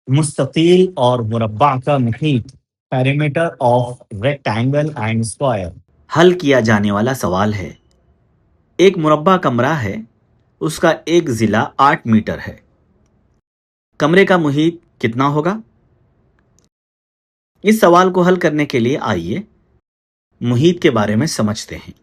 मुस्ततील और मुरब्बा का Muhit, perimeter of rectangle and square. हल किया जाने वाला सवाल है। एक मुरब्बा कमरा है, उसका एक जिला 8 मीटर है। कमरे का मुहीत कितना होगा? इस सवाल को हल करने के लिए आइए मुहीत के बारे में समझते हैं।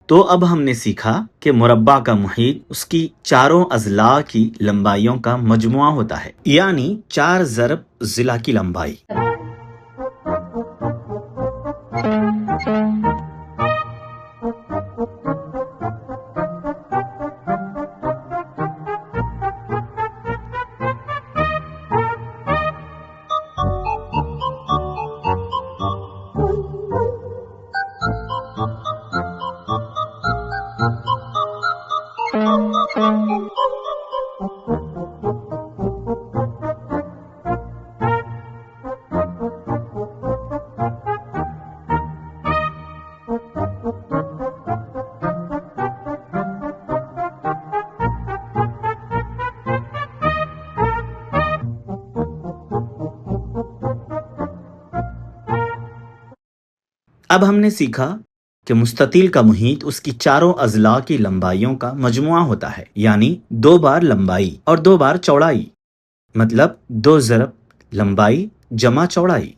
तो अब हमने सीखा कि मुरब्बा का मुहीत उसकी चारों अजला की लंबाइयों का मजमुआ होता है, यानी 4 ज़रब जिला की लंबाई। अब हमने सीखा कि मुस्ततील का मुहीत उसकी चारों अजला की लंबाइयों का मजमुआ होता है, यानी 2 बार लंबाई और 2 बार चौड़ाई, मतलब 2 ज़रब लंबाई जमा चौड़ाई।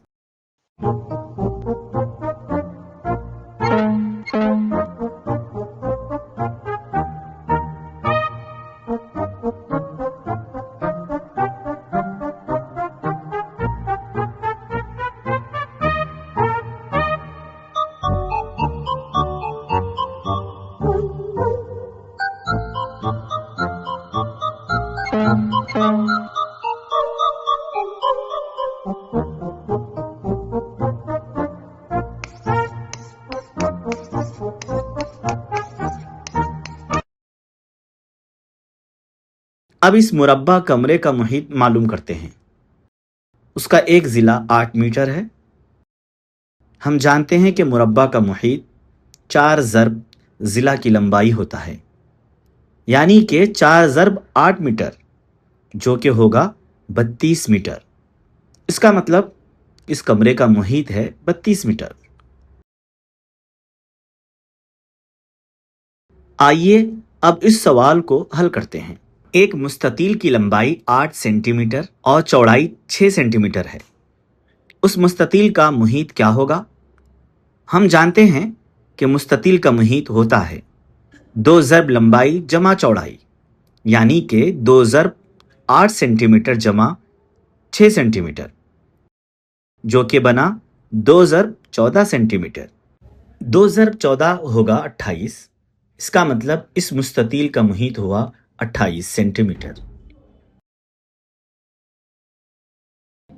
अब इस मुरब्बा कमरे का मुहीत मालूम करते हैं। उसका एक जिला 8 मीटर है। हम जानते हैं कि मुरब्बा का मुहीत 4 ज़रब जिला की लंबाई होता है, यानी कि 4 ज़रब 8 मीटर, जो कि होगा 32 मीटर। इसका मतलब इस कमरे का मुहीत है 32 मीटर। आइए अब इस सवाल को हल करते हैं। एक मुस्ततील की लंबाई 8 सेंटीमीटर और चौड़ाई 6 सेंटीमीटर है। उस मुस्ततील का मुहीत क्या होगा? हम जानते हैं कि मुस्ततील का मुहीत होता है 2 ज़रब लंबाई जमा चौड़ाई, यानी कि 2 ज़रब 8 सेंटीमीटर जमा 6 सेंटीमीटर, जो कि बना 2 ज़रब 14 सेंटीमीटर। 2 ज़रब 14 होगा 28। इसका मतलब इस मुस्ततील का मुहीत हुआ 28 सेंटीमीटर।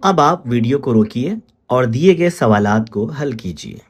अब आप वीडियो को रोकिए और दिए गए सवालात को हल कीजिए।